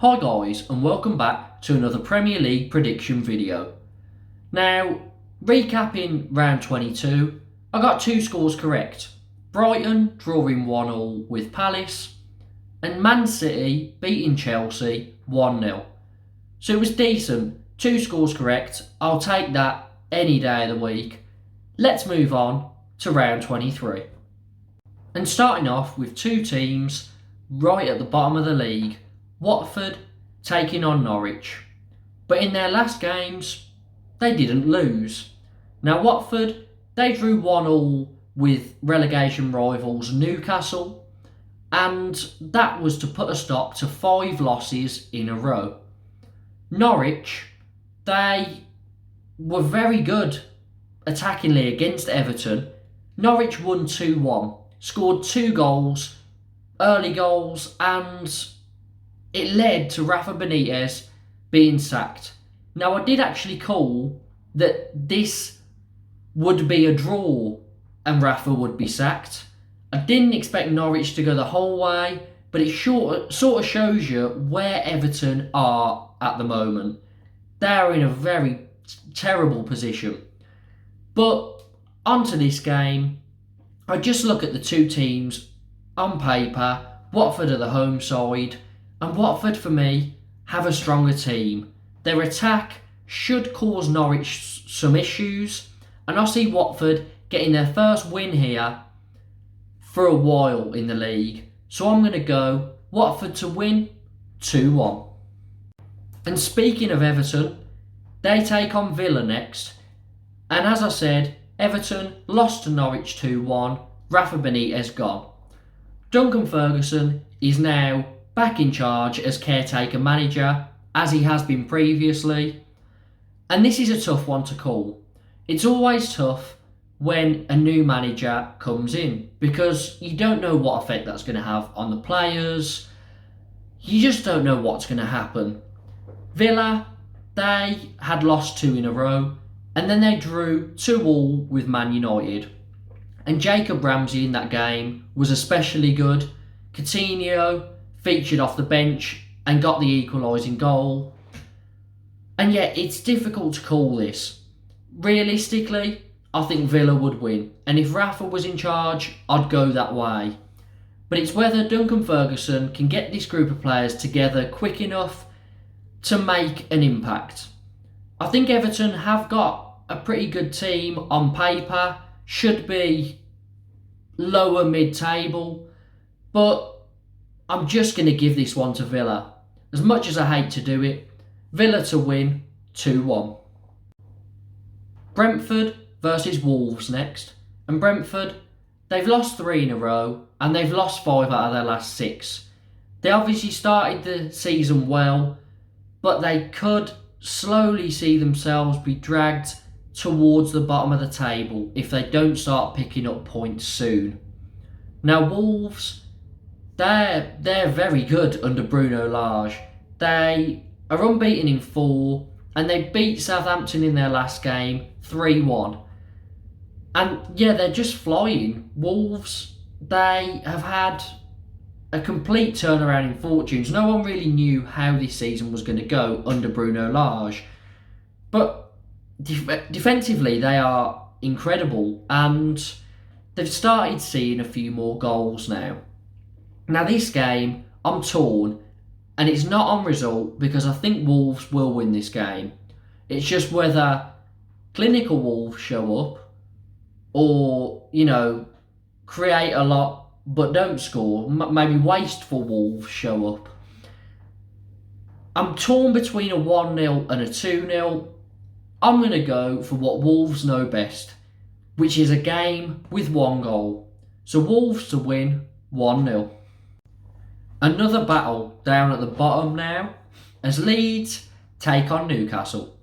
Hi guys, and welcome back to another Premier League prediction video. Now, recapping round 22, I got two scores correct. Brighton drawing 1-1 with Palace, and Man City beating Chelsea 1-0. So it was decent, two scores correct, I'll take that any day of the week. Let's move on to round 23. And starting off with two teams right at the bottom of the league, Watford taking on Norwich. But in their last games, they didn't lose. Now Watford, they drew 1-1 with relegation rivals Newcastle, and that was to put a stop to 5 losses in a row. Norwich, they were very good attackingly against Everton. Norwich won 2-1, scored 2 goals, early goals, and it led to Rafa Benitez being sacked. Now, I did actually call that this would be a draw and Rafa would be sacked. I didn't expect Norwich to go the whole way, but it sort of shows you where Everton are at the moment. They're in a very terrible position. But onto this game, I just look at the two teams on paper. Watford are the home side, and Watford, for me, have a stronger team. Their attack should cause Norwich some issues, and I see Watford getting their first win here for a while in the league. So I'm going to go Watford to win 2-1. And speaking of Everton, they take on Villa next. And as I said, Everton lost to Norwich 2-1, Rafa Benitez gone. Duncan Ferguson is now back in charge as caretaker manager, as he has been previously. And this is a tough one to call. It's always tough when a new manager comes in, because you don't know what effect that's going to have on the players. You just don't know what's going to happen. Villa, they had lost 2 in a row, and then they drew 2-2 with Man United. And Jacob Ramsey in that game was especially good. Coutinho featured off the bench and got the equalising goal. And yet, it's difficult to call this. Realistically, I think Villa would win. And if Rafa was in charge, I'd go that way. But it's whether Duncan Ferguson can get this group of players together quick enough to make an impact. I think Everton have got a pretty good team on paper. Should be lower mid-table. But I'm just going to give this one to Villa. As much as I hate to do it, Villa to win 2-1. Brentford versus Wolves next. And Brentford, they've lost 3 in a row and they've lost 5 out of their last 6. They obviously started the season well, but they could slowly see themselves be dragged towards the bottom of the table if they don't start picking up points soon. Now Wolves, they're very good under Bruno Lage. They are unbeaten in 4 and they beat Southampton in their last game 3-1. And yeah, they're just flying. Wolves, they have had a complete turnaround in fortunes. No one really knew how this season was going to go under Bruno Lage. But defensively, they are incredible, and they've started seeing a few more goals now. Now this game, I'm torn, and it's not on result because I think Wolves will win this game. It's just whether clinical Wolves show up or, create a lot but don't score. Maybe wasteful Wolves show up. I'm torn between a 1-0 and a 2-0. I'm going to go for what Wolves know best, which is a game with 1 goal. So Wolves to win 1-0. Another battle down at the bottom now, as Leeds take on Newcastle.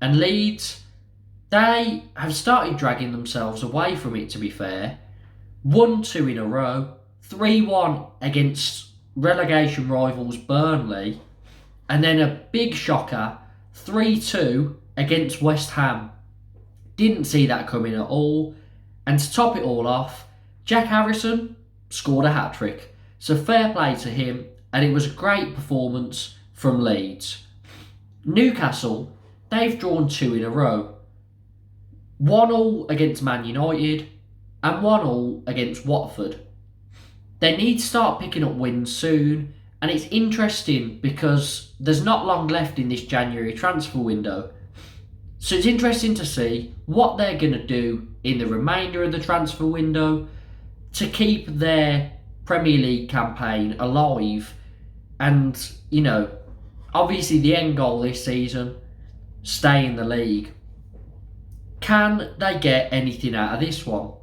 And Leeds, they have started dragging themselves away from it, to be fair. 1-2 in a row, 3-1 against relegation rivals Burnley, and then a big shocker, 3-2 against West Ham. Didn't see that coming at all. And to top it all off, Jack Harrison scored a hat-trick. So fair play to him, and it was a great performance from Leeds. Newcastle, they've drawn 2 in a row. 1-1 against Man United and 1-1 against Watford. They need to start picking up wins soon, and it's interesting because there's not long left in this January transfer window. So it's interesting to see what they're going to do in the remainder of the transfer window to keep their Premier League campaign alive. And, obviously the end goal this season, stay in the league. Can they get anything out of this one?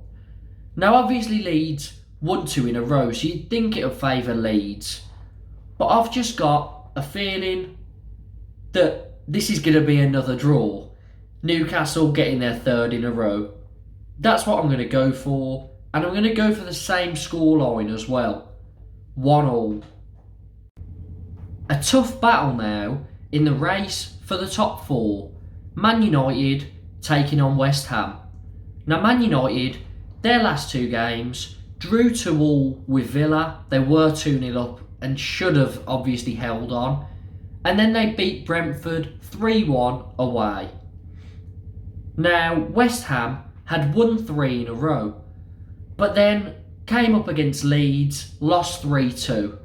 Now, obviously Leeds won 2 in a row, so you'd think it would favour Leeds. But I've just got a feeling that this is going to be another draw. Newcastle getting their 3rd in a row. That's what I'm going to go for. And I'm going to go for the same scoreline as well. 1-1. A tough battle now in the race for the top 4. Man United taking on West Ham. Now, Man United, their last 2 games, drew 2-2 with Villa. They were 2-0 up and should have obviously held on. And then they beat Brentford 3-1 away. Now, West Ham had won 3 in a row, but then came up against Leeds, lost 3-2.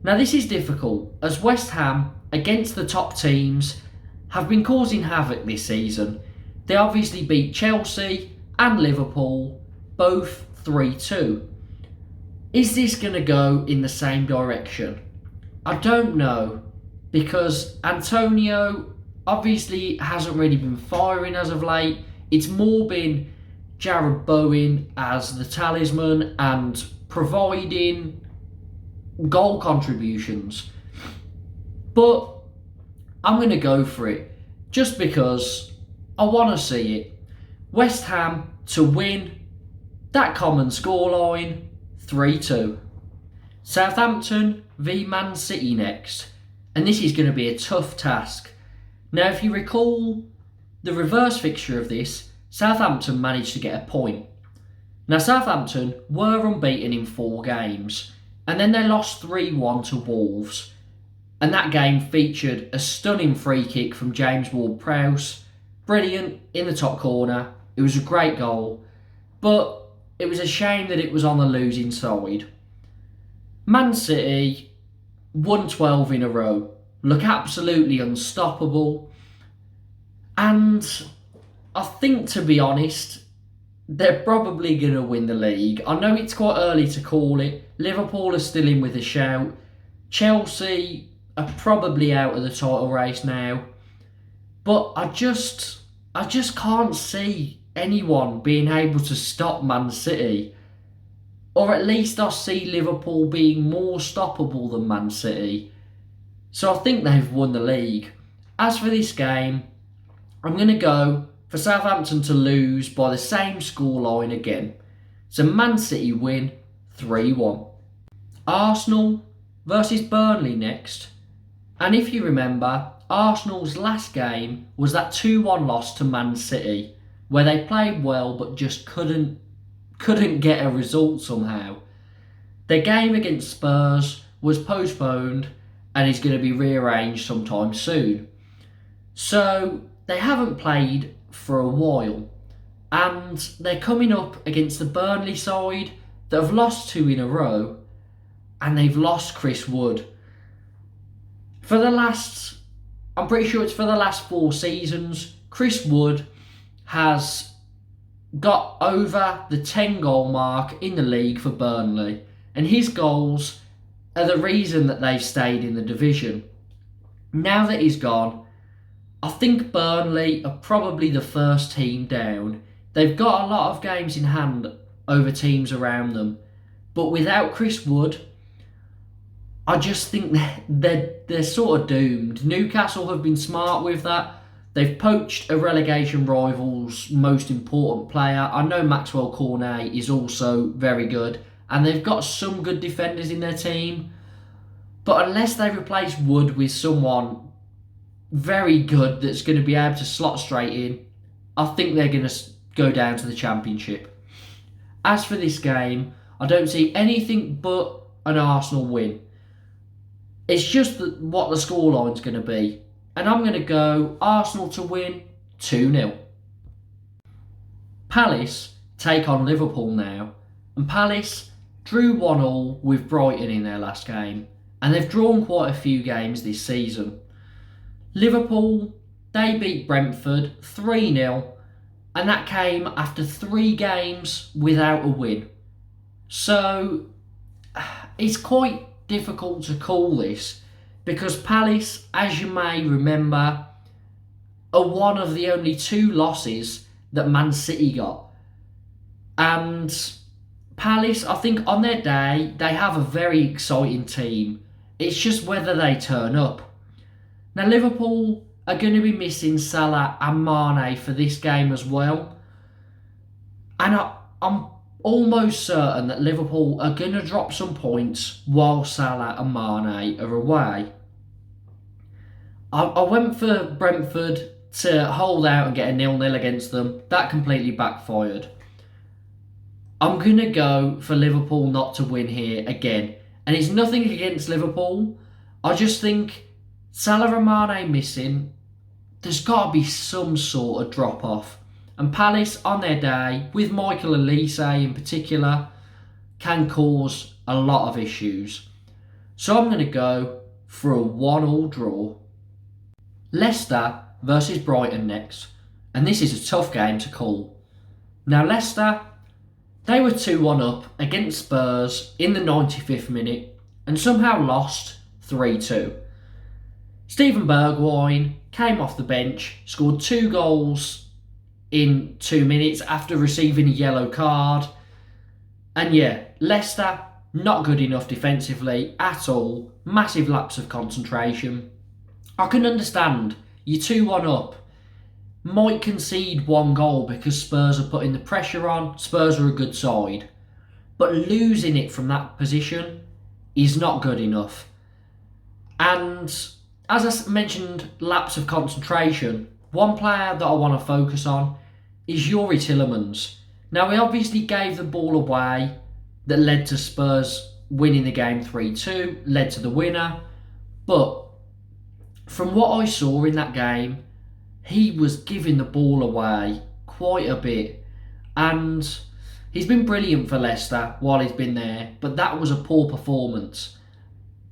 Now, this is difficult, as West Ham, against the top teams, have been causing havoc this season. They obviously beat Chelsea and Liverpool, both 3-2. Is this going to go in the same direction? I don't know, because Antonio obviously hasn't really been firing as of late. It's more been Jarrod Bowen as the talisman and providing goal contributions. But I'm going to go for it just because I want to see it. West Ham to win that common scoreline, 3-2. Southampton v Man City next, and this is going to be a tough task. Now, if you recall the reverse fixture of this, Southampton managed to get a point. Now, Southampton were unbeaten in 4 games, and then they lost 3-1 to Wolves. And that game featured a stunning free kick from James Ward-Prowse. Brilliant in the top corner. It was a great goal, but it was a shame that it was on the losing side. Man City won 12 in a row. Look absolutely unstoppable. And I think, to be honest, they're probably going to win the league. I know it's quite early to call it. Liverpool are still in with a shout. Chelsea are probably out of the title race now. But I just can't see anyone being able to stop Man City. Or at least I see Liverpool being more stoppable than Man City. So I think they've won the league. As for this game, I'm going to go for Southampton to lose by the same scoreline again. So Man City win 3-1. Arsenal versus Burnley next. And if you remember, Arsenal's last game was that 2-1 loss to Man City, where they played well but just couldn't get a result somehow. Their game against Spurs was postponed and is going to be rearranged sometime soon. So they haven't played for a while, and they're coming up against the Burnley side that have lost 2 in a row, and they've lost Chris Wood. I'm pretty sure it's for the last 4 seasons, Chris Wood has got over the 10 goal mark in the league for Burnley, and his goals are the reason that they've stayed in the division. Now that he's gone, I think Burnley are probably the first team down. They've got a lot of games in hand over teams around them, but without Chris Wood, I just think they're sort of doomed. Newcastle have been smart with that. They've poached a relegation rival's most important player. I know Maxwell Cornet is also very good, and they've got some good defenders in their team. But unless they replace Wood with someone very good that's going to be able to slot straight in, I think they're going to go down to the Championship. As for this game, I don't see anything but an Arsenal win. It's just what the scoreline's going to be. And I'm going to go Arsenal to win 2-0. Palace take on Liverpool now. And Palace drew 1-1 with Brighton in their last game. And they've drawn quite a few games this season. Liverpool, they beat Brentford 3-0. And that came after 3 games without a win. So it's quite difficult to call this, because Palace, as you may remember, are one of the only 2 losses that Man City got. And Palace, I think on their day, they have a very exciting team. It's just whether they turn up. Now Liverpool are going to be missing Salah and Mane for this game as well. And I'm almost certain that Liverpool are going to drop some points while Salah and Mane are away. I went for Brentford to hold out and get a 0-0 against them. That completely backfired. I'm going to go for Liverpool not to win here again. And it's nothing against Liverpool. I just think Salah and Mane missing, there's got to be some sort of drop-off. And Palace, on their day, with Michael Elise in particular, can cause a lot of issues. So I'm going to go for a 1-1 draw. Leicester versus Brighton next. And this is a tough game to call. Now Leicester, they were 2-1 up against Spurs in the 95th minute and somehow lost 3-2. Steven Bergwijn came off the bench, scored 2 goals in 2 minutes after receiving a yellow card. And yeah, Leicester, not good enough defensively at all. Massive lapse of concentration. I can understand you're 2-1 up, might concede 1 goal because Spurs are putting the pressure on. Spurs are a good side. But losing it from that position is not good enough. And as I mentioned, lapse of concentration, one player that I want to focus on is Youri Tielemans. Now, he obviously gave the ball away that led to Spurs winning the game 3-2, led to the winner. But from what I saw in that game, he was giving the ball away quite a bit. And he's been brilliant for Leicester while he's been there, but that was a poor performance.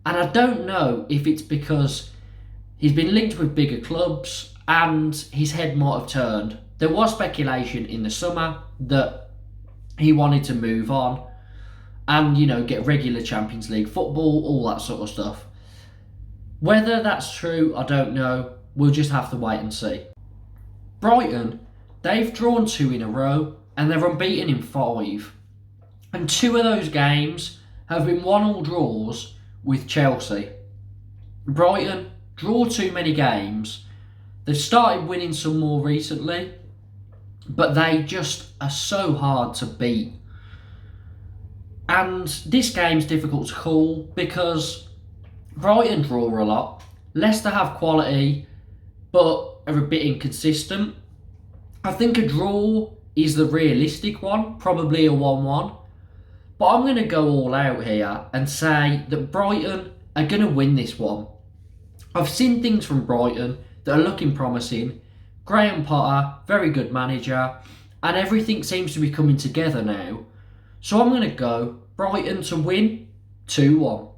And I don't know if it's because he's been linked with bigger clubs and his head might have turned. There was speculation in the summer that he wanted to move on and, get regular Champions League football, all that sort of stuff. Whether that's true, I don't know. We'll just have to wait and see. Brighton, they've drawn 2 in a row and they're unbeaten in 5. And 2 of those games have been 1-1 draws with Chelsea. Brighton draw too many games. They've started winning some more recently, but they just are so hard to beat. And this game's difficult to call because Brighton draw a lot. Leicester have quality, but are a bit inconsistent. I think a draw is the realistic one, probably a 1-1. But I'm going to go all out here and say that Brighton are going to win this one. I've seen things from Brighton that are looking promising. Graham Potter, very good manager, and everything seems to be coming together now. So I'm going to go Brighton to win 2-1.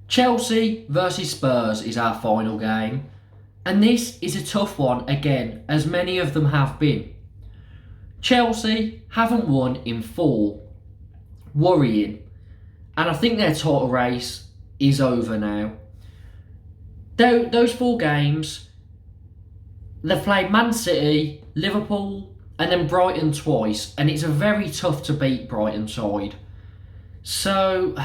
Chelsea versus Spurs is our final game. And this is a tough one again, as many of them have been. Chelsea haven't won in 4. Worrying. And I think their title race is over now. Those 4 games, they've played Man City, Liverpool, and then Brighton twice. And it's a very tough to beat Brighton side. So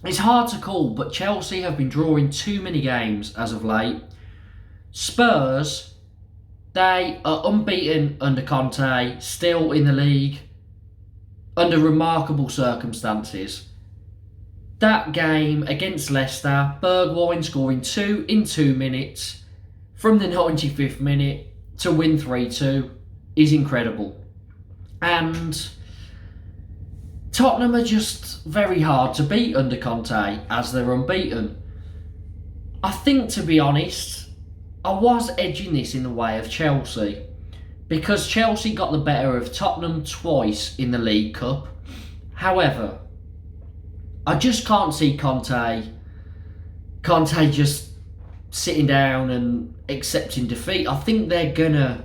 it's hard to call, but Chelsea have been drawing too many games as of late. Spurs, they are unbeaten under Conte, still in the league, under remarkable circumstances. That game against Leicester, Bergwijn scoring 2 in 2 minutes from the 95th minute to win 3-2 is incredible. And Tottenham are just very hard to beat under Conte, as they're unbeaten. I think, to be honest, I was edging this in the way of Chelsea, because Chelsea got the better of Tottenham twice in the League Cup. However, I just can't see Conte just sitting down and accepting defeat. I think they're gonna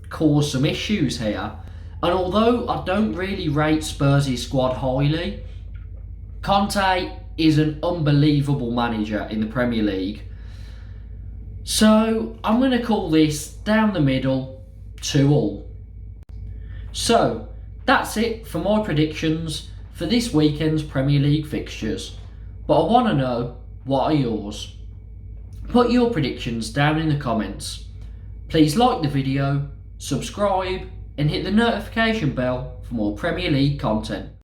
cause some issues here. And although I don't really rate Spurs' squad highly, Conte is an unbelievable manager in the Premier League. So I'm going to call this down the middle, 2-2. So that's it for my predictions for this weekend's Premier League fixtures. But I want to know, what are yours? Put your predictions down in the comments. Please like the video, subscribe, and hit the notification bell for more Premier League content.